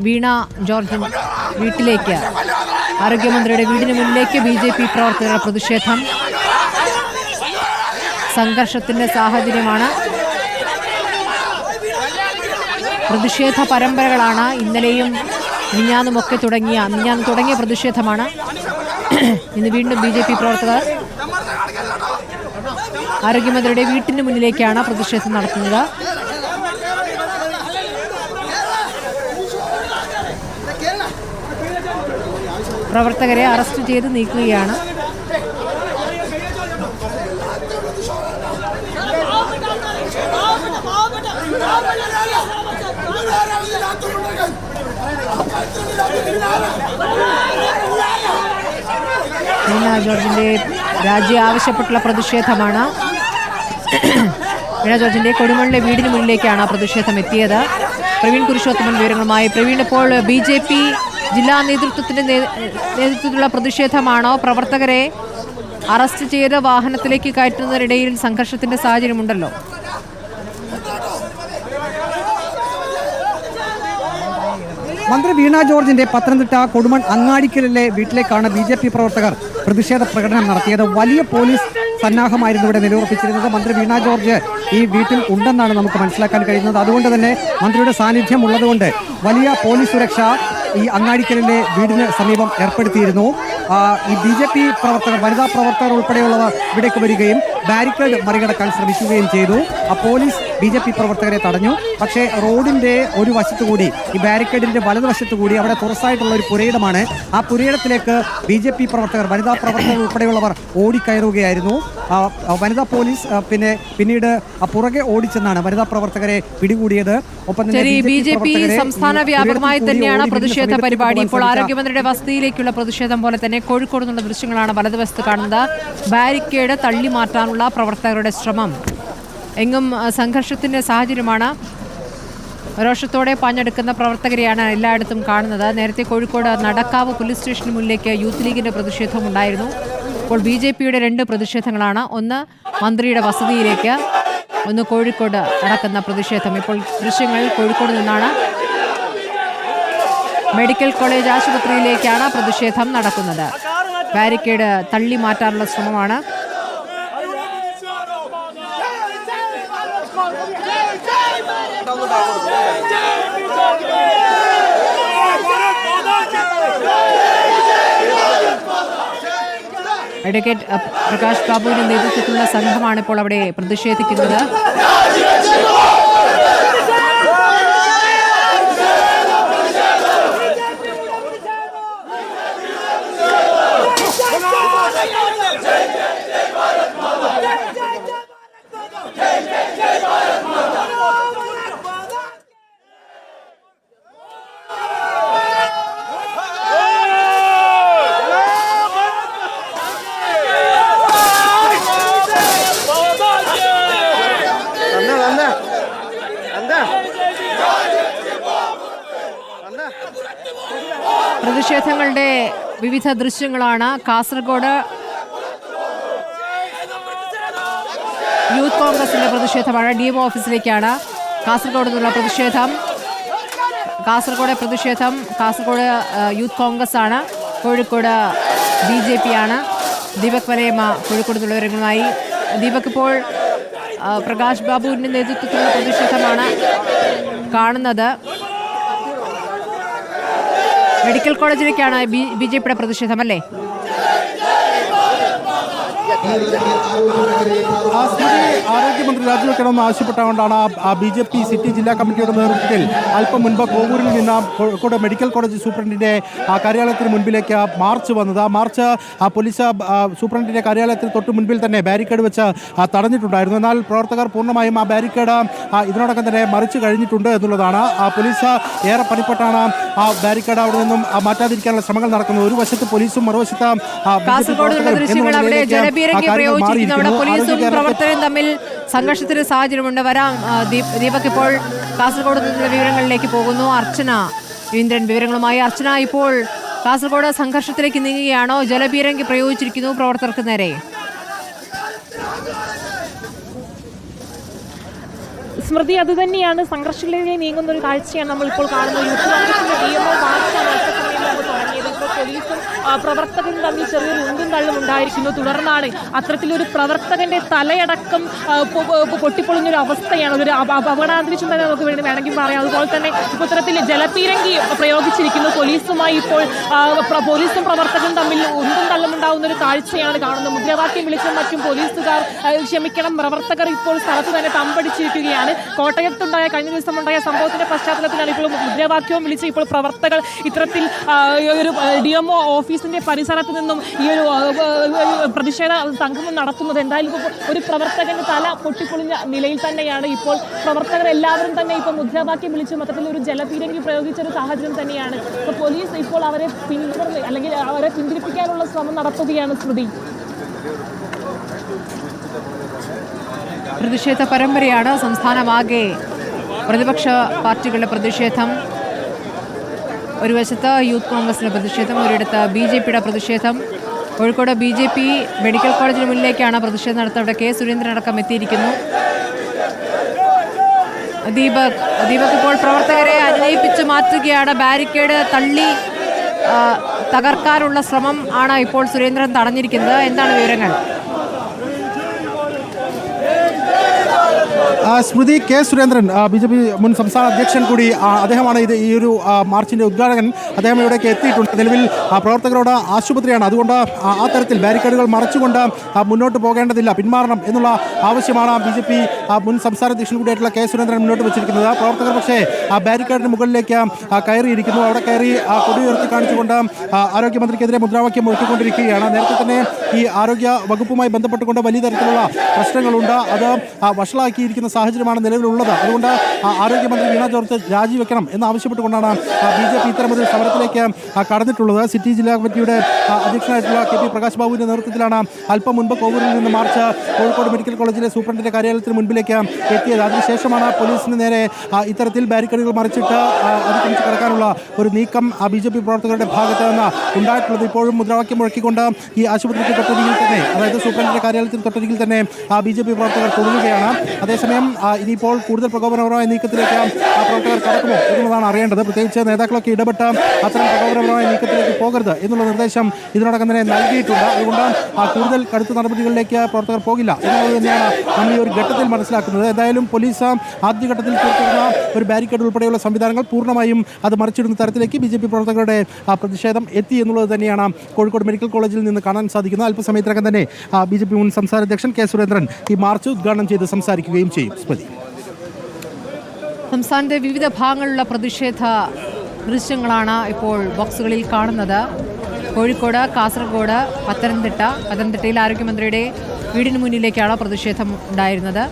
വീണ George വീട്ടിലേക്ക്, ആരോഗ്യമന്ത്രിയുടെ വീടിന് മുന്നിലേക്ക് BJP പ്രവർത്തകരുടെ പ്രതിഷേധം. സംഘർഷത്തിന്റെ സാഹചര്യമാണ്. പ്രതിഷേധ പരമ്പരകളാണ് ഇന്നലെയും മിഞ്ഞാന്ന് തുടങ്ങിയ പ്രതിഷേധമാണ്. ഇന്ന് വീണ്ടും BJP പ്രവർത്തകർ ആരോഗ്യമന്ത്രിയുടെ വീട്ടിന് മുന്നിലേക്കാണ് പ്രതിഷേധം നടത്തുന്നത്. പ്രവർത്തകരെ അറസ്റ്റ് ചെയ്ത് നീക്കുകയാണ്. വീണ ജോർജിന്റെ രാജി ആവശ്യപ്പെട്ടുള്ള പ്രതിഷേധമാണ്. വീണ ജോർജിന്റെ കൊടുമണ്ണിലെ വീടിന് മുന്നിലേക്കാണ് പ്രതിഷേധം എത്തിയത്. പ്രവീൺ കുരിശോത്തമൻ വിവരങ്ങളുമായി. പ്രവീൺ, ഇപ്പോൾ BJP ജില്ലാ നേതൃത്വത്തിന്റെ നേതൃത്വത്തിലുള്ള പ്രതിഷേധമാണോ? പ്രവർത്തകരെ അറസ്റ്റ് ചെയ്ത് വാഹനത്തിലേക്ക് കയറ്റുന്നതിനിടയിൽ സംഘർഷത്തിന്റെ സാഹചര്യമുണ്ടല്ലോ. മന്ത്രി വീണ ജോർജിന്റെ പത്തനംതിട്ട കൊടുമൺ അങ്ങാടിക്കലിലെ വീട്ടിലേക്കാണ് BJP പ്രവർത്തകർ പ്രതിഷേധ പ്രകടനം നടത്തിയത്. വലിയ പോലീസ് സന്നാഹമായിരുന്നു ഇവിടെ നിലയുറപ്പിച്ചിരുന്നത്. മന്ത്രി വീണ ജോർജ് ഈ വീട്ടിൽ ഉണ്ടെന്നാണ് നമുക്ക് മനസ്സിലാക്കാൻ കഴിയുന്നത്. അതുകൊണ്ട് തന്നെ മന്ത്രിയുടെ സാന്നിധ്യം ഉള്ളതുകൊണ്ട് വലിയ പോലീസ് സുരക്ഷ ഈ അങ്ങാടിക്കലിലെ വീടിന് സമീപം ഏർപ്പെടുത്തിയിരുന്നു. ഈ BJP പ്രവർത്തകർ, വനിതാ പ്രവർത്തകർ ഉൾപ്പെടെയുള്ളവർ ഇവിടേക്ക് വരികയും ബാരിക്കേഡ് മറികടക്കാൻ ശ്രമിക്കുകയും ചെയ്തു. പോലീസ് BJP പ്രവർത്തകരെ തടഞ്ഞു. പക്ഷേ റോഡിന്റെ ഒരു വശത്തുകൂടി, ഈ ബാരിക്കേഡിന്റെ വലതുവശത്തുകൂടി അവിടെ തുറസായിട്ടുള്ള ഒരു പുരയിടമാണ്. ആ പുരയിടത്തിലേക്ക് BJP പ്രവർത്തകർ, വനിതാ പ്രവർത്തകർ ഉൾപ്പെടെയുള്ളവർ ഓടിക്കയറുകയായിരുന്നു. വനിതാ പോലീസ് പിന്നീട് പുറകെ ഓടിച്ചെന്നാണ് വനിതാ പ്രവർത്തകരെ പിടികൂടിയത്. ഒപ്പം BJP സംസ്ഥാന വ്യാപകമായി തന്നെയാണ് പ്രതിഷേധ പരിപാടി. ഇപ്പോൾ ആരോഗ്യമന്ത്രിയുടെ വസതിയിലേക്കുള്ള പ്രതിഷേധം പോലെ തന്നെ കോഴിക്കോട് നിന്നുള്ള ദൃശ്യങ്ങളാണ് വലതുവശത്ത് കാണുന്നത്. ബാരിക്കേഡ് തള്ളി മാറ്റാനുള്ള പ്രവർത്തകരുടെ ശ്രമം. എങ്ങും സംഘർഷത്തിന്റെ സാഹചര്യമാണ്. രോഷത്തോടെ പാഞ്ഞെടുക്കുന്ന പ്രവർത്തകരെയാണ് എല്ലായിടത്തും കാണുന്നത്. നേരത്തെ കോഴിക്കോട് നടക്കാവ് പോലീസ് സ്റ്റേഷന് മുന്നിലേക്ക് യൂത്ത് ലീഗിന്റെ പ്രതിഷേധം ഉണ്ടായിരുന്നു. ഇപ്പോൾ BJPയുടെ 2 പ്രതിഷേധങ്ങളാണ്. ഒന്ന് മന്ത്രിയുടെ വസതിയിലേക്ക്, ഒന്ന് കോഴിക്കോട് നടക്കുന്ന പ്രതിഷേധം. ഇപ്പോൾ ദൃശ്യങ്ങൾ കോഴിക്കോട് നിന്നാണ്. മെഡിക്കൽ കോളേജ് ആശുപത്രിയിലേക്കാണ് പ്രതിഷേധം നടക്കുന്നത്. ബാരിക്കേഡ് തള്ളി മാറ്റാനുള്ള ശ്രമമാണ്. അഡ്വക്കേറ്റ് പ്രകാശ് ബാബുവിന്റെ നേതൃത്വത്തിലുള്ള സംഘമാണ് ഇപ്പോൾ അവിടെ പ്രതിഷേധിക്കുന്നത്. പ്രതിഷേധങ്ങളുടെ വിവിധ ദൃശ്യങ്ങളാണ്. കാസർഗോഡ് യൂത്ത് കോൺഗ്രസിന്റെ പ്രതിഷേധമാണ്. DMO ഓഫീസിലേക്കാണ് കാസർഗോഡ് നിന്നുള്ള പ്രതിഷേധം. കാസർഗോഡ് യൂത്ത് കോൺഗ്രസ് ആണ്. കോഴിക്കോട് BJP ആണ്. ദീപക് വലയമ്മ കോഴിക്കോട് നിന്നുള്ള വിവരങ്ങളുമായി. ദീപക്, ഇപ്പോൾ പ്രകാശ് ബാബുവിന്റെ നേതൃത്വത്തിലുള്ള പ്രതിഷേധമാണ് കാണുന്നത്. മെഡിക്കൽ കോളേജിലേക്കാണ് BJPയുടെ പ്രതിഷേധം അല്ലേ? ആരോഗ്യമന്ത്രി രാജിവെക്കണമെന്ന് ആവശ്യപ്പെട്ടുകൊണ്ടാണ് BJP സിറ്റി ജില്ലാ കമ്മിറ്റിയുടെ നേതൃത്വത്തിൽ അല്പം മുൻപ് കോവൂരിൽ നിന്ന് കോഴിക്കോട് മെഡിക്കൽ കോളേജ് സൂപ്രണ്ടിന്റെ കാര്യാലയത്തിന് മുൻപിലേക്ക് മാർച്ച് വന്നത്. മാർച്ച് പോലീസ് സൂപ്രണ്ടിന്റെ കാര്യാലയത്തിന് തൊട്ട് മുൻപിൽ തന്നെ ബാരിക്കേഡ് വെച്ച് തടഞ്ഞിട്ടുണ്ടായിരുന്നു. എന്നാൽ പ്രവർത്തകർ പൂർണ്ണമായും ആ ബാരിക്കേഡ് ഇതിനോടകം തന്നെ മറിച്ച് കഴിഞ്ഞിട്ടുണ്ട് എന്നുള്ളതാണ്. പോലീസ് ഏറെ പണിപ്പെട്ടാണ് ആ ബാരിക്കേഡ് അവിടെ നിന്നും മാറ്റാതിരിക്കാനുള്ള ശ്രമങ്ങൾ നടക്കുന്നത്. ഒരു വശത്ത് പോലീസും മറുവശത്ത് പോലീസും പ്രവർത്തകരും തമ്മിൽ സംഘർഷത്തിന് സാഹചര്യമുണ്ട്. വരാം ദീപക്, ഇപ്പോൾ കാസർഗോഡ് നിന്നുള്ള വിവരങ്ങളിലേക്ക് പോകുന്നു. അർച്ചന രവീന്ദ്രൻ വിവരങ്ങളുമായി. അർച്ചന, ഇപ്പോൾ കാസർഗോഡ് സംഘർഷത്തിലേക്ക് നീങ്ങുകയാണോ? ജലപീരങ്കി പ്രയോഗിച്ചിരിക്കുന്നു പ്രവർത്തകർക്ക് നേരെ. സ്മൃതി, അതുതന്നെയാണ്. സംഘർഷങ്ങളിലേക്ക് നീങ്ങുന്ന ഒരു കാഴ്ചയാണ് നമ്മൾ ഇപ്പോൾ കാണുന്നത്. യൂത്ത് കോൺഗ്രസിന്റെ പ്രവർത്തകരും തമ്മിൽ ചെറിയൊരു ഉന്തും തള്ളും ഉണ്ടായിരിക്കുന്നു. തുടർന്നാണ് അത്തരത്തിലൊരു പ്രവർത്തകന്റെ തലയടക്കം പൊട്ടിപ്പൊളിഞ്ഞൊരു അവസ്ഥയാണ്, ഒരു അപകടാന്തരീക്ഷം തന്നെ നമുക്ക് വേണമെങ്കിൽ പറയാം. അതുപോലെ തന്നെ ഇപ്പോൾ ഇത്തരത്തിൽ ജലപീരങ്കി പ്രയോഗിച്ചിരിക്കുന്നു. പോലീസുമായി ഇപ്പോൾ പോലീസും പ്രവർത്തകരും തമ്മിൽ ഉന്തും തള്ളും ഉണ്ടാകുന്ന ഒരു കാഴ്ചയാണ് കാണുന്നത്. മുദ്രാവാക്യം വിളിച്ചും മറ്റും പോലീസുകാർ പ്രവർത്തകർ ഇപ്പോൾ സ്ഥലത്ത് തന്നെ തമ്പടിച്ചിരിക്കുകയാണ്. കോട്ടയത്തുണ്ടായ കഴിഞ്ഞ ദിവസം ഉണ്ടായ സംഭവത്തിന്റെ പശ്ചാത്തലത്തിലാണ് ഇപ്പോൾ മുദ്രാവാക്യവും വിളിച്ച് ഇപ്പോൾ പ്രവർത്തകർ ഇത്തരത്തിൽ ഒരു DMO ഓഫീസിന്റെ പരിസരത്ത് നിന്നും ഈ ഒരു പ്രതിഷേധ സംഗമം നടത്തുന്നത്. എന്തായാലും ഒരു പ്രവർത്തകന്റെ തല പൊട്ടിപ്പൊളിഞ്ഞ നിലയിൽ തന്നെയാണ് ഇപ്പോൾ പ്രവർത്തകർ എല്ലാവരും തന്നെ ഇപ്പോൾ മുദ്രാവാക്യം വിളിച്ച് മൊത്തത്തിൽ ഒരു ജലപീരങ്കി പ്രയോഗിച്ച ഒരു സാഹചര്യം തന്നെയാണ്. ഇപ്പോൾ പോലീസ് ഇപ്പോൾ അവരെ അല്ലെങ്കിൽ അവരെ പിന്തിരിപ്പിക്കാനുള്ള ശ്രമം നടത്തുകയാണ്. ശ്രുതി, പ്രതിഷേധ പരമ്പരയാണ്. സംസ്ഥാനമാകെ പ്രതിപക്ഷ പാർട്ടികളുടെ പ്രതിഷേധം. ഒരു വശത്ത് യൂത്ത് കോൺഗ്രസിന്റെ പ്രതിഷേധം, ഒരിടത്ത് BJPയുടെ പ്രതിഷേധം. കോഴിക്കോട് BJP മെഡിക്കൽ കോളേജിന് മുന്നിലേക്കാണ് പ്രതിഷേധം നടത്തുന്നത്. അവിടെ K. സുരേന്ദ്രൻ അടക്കം എത്തിയിരിക്കുന്നു. ദീപക് ഇപ്പോൾ പ്രവർത്തകരെ അനുനയിപ്പിച്ച് മാറ്റുകയാണ്. ബാരിക്കേഡ് തള്ളി തകർക്കാനുള്ള ശ്രമം ആണ് ഇപ്പോൾ സുരേന്ദ്രൻ തടഞ്ഞിരിക്കുന്നത്. എന്താണ് വിവരങ്ങൾ? സ്മൃതി, K. സുരേന്ദ്രൻ BJP മുൻ സംസ്ഥാന അധ്യക്ഷൻ കൂടി അദ്ദേഹമാണ് ഈ ഒരു മാർച്ചിന്റെ ഉദ്ഘാടകൻ. അദ്ദേഹം ഇവിടേക്ക് എത്തിയിട്ടുണ്ട്. നിലവിൽ പ്രവർത്തകരോട് ആശുപത്രിയാണ്, അതുകൊണ്ട് ആ തരത്തിൽ ബാരിക്കേഡുകൾ മറച്ചുകൊണ്ട് മുന്നോട്ട് പോകേണ്ടതില്ല, പിന്മാറണം എന്നുള്ള ആവശ്യമാണ് BJP മുൻ സംസ്ഥാന അധ്യക്ഷൻ കൂടിയായിട്ടുള്ള K. സുരേന്ദ്രൻ മുന്നോട്ട് വെച്ചിരിക്കുന്നത്. പ്രവർത്തകർ പക്ഷേ ബാരിക്കേഡിന് മുകളിലേക്ക് കയറിയിരിക്കുന്നു. അവിടെ കയറി കൊടി ഉയർത്തി കാണിച്ചുകൊണ്ട് ആരോഗ്യമന്ത്രിക്കെതിരെ മുദ്രാവാക്യം മുഴക്കിക്കൊണ്ടിരിക്കുകയാണ്. നേരത്തെ തന്നെ ഈ ആരോഗ്യ വകുപ്പുമായി ബന്ധപ്പെട്ടുകൊണ്ട് വലിയ തരത്തിലുള്ള പ്രശ്നങ്ങളുണ്ട്. അത് വഷളാക്കിയിരിക്കുന്ന സാഹചര്യമാണ് നിലവിലുള്ളത്. അതുകൊണ്ട് ആരോഗ്യമന്ത്രി വീണ ജോർജ് രാജിവെക്കണം എന്നാവശ്യപ്പെട്ടുകൊണ്ടാണ് BJP ഇത്തരമൊരു സമരത്തിലേക്ക് കടന്നിട്ടുള്ളത്. സിറ്റി ജില്ലാ കമ്മിറ്റിയുടെ അധ്യക്ഷനായിട്ടുള്ള KP പ്രകാശ് ബാബുവിന്റെ നേതൃത്വത്തിലാണ് അല്പം മുൻപ് കോവൂരിൽ നിന്ന് മാർച്ച് കോഴിക്കോട് മെഡിക്കൽ കോളേജിലെ സൂപ്രണ്ടിന്റെ കാര്യാലയത്തിന് മുൻപിലേക്ക് എത്തിയത്. അതിനുശേഷമാണ് പോലീസിന് നേരെ ഇത്തരത്തിൽ ബാരിക്കേഡുകൾ മറിച്ചിട്ട് അതിക്രമിച്ച് കടക്കാനുള്ള ഒരു നീക്കം BJP പ്രവർത്തകരുടെ ഭാഗത്ത് നിന്ന് ഉണ്ടായിട്ടുള്ളത്. ഇപ്പോഴും മുദ്രാവാക്യം മുഴക്കിക്കൊണ്ട് ഈ ആശുപത്രിക്ക് തൊട്ടരികിൽ തന്നെ, അതായത് സൂപ്രണ്ടിന്റെ കാര്യാലയത്തിന് തൊട്ടരികിൽ തന്നെ BJP പ്രവർത്തകർ തുടരുകയാണ്. അതേസമയം ഇനിയിപ്പോൾ കൂടുതൽ പ്രകോപനപരമായ നീക്കത്തിലേക്ക് പ്രവർത്തകർ കടക്കുമോ എന്നുള്ളതാണ് അറിയേണ്ടത്. പ്രത്യേകിച്ച് നേതാക്കളൊക്കെ ഇടപെട്ട് അത്തരം പ്രകോപനപരമായ നീക്കത്തിലേക്ക് പോകരുത് എന്നുള്ള നിർദ്ദേശം ഇതിനോടകം തന്നെ നൽകിയിട്ടുണ്ട്. അതുകൊണ്ട് കൂടുതൽ കടുത്ത നടപടികളിലേക്ക് പ്രവർത്തകർ പോകില്ല എന്നുള്ളത് തന്നെയാണ് നമ്മൾ ഈ ഒരു ഘട്ടത്തിൽ മനസ്സിലാക്കുന്നത്. എന്തായാലും പോലീസ് ആദ്യഘട്ടത്തിൽ തീർത്തിരുന്ന ഒരു ബാരിക്കേഡ് ഉൾപ്പെടെയുള്ള സംവിധാനങ്ങൾ പൂർണ്ണമായും അത് മറിച്ചിടുന്ന തരത്തിലേക്ക് BJP പ്രവർത്തകരുടെ പ്രതിഷേധം എത്തി എന്നുള്ളത് തന്നെയാണ് കോഴിക്കോട് മെഡിക്കൽ കോളേജിൽ നിന്ന് കാണാൻ സാധിക്കുന്നത്. അല്പസമയത്തിനകം തന്നെ BJP മുൻ സംസ്ഥാന അധ്യക്ഷൻ K. സുരേന്ദ്രൻ ഈ മാർച്ച് ഉദ്ഘാടനം ചെയ്ത് സംസാരിക്കുകയും ചെയ്യും. സ്മൃതി, സംസ്ഥാനത്തെ വിവിധ ഭാഗങ്ങളിലുള്ള പ്രതിഷേധ ദൃശ്യങ്ങളാണ് ഇപ്പോൾ ബോക്സുകളിൽ കാണുന്നത്. കോഴിക്കോട്, കാസർഗോഡ്, പത്തനംതിട്ടയിൽ ആരോഗ്യമന്ത്രിയുടെ വീടിന് മുന്നിലേക്കാണ് പ്രതിഷേധം ഉണ്ടായിരുന്നത്.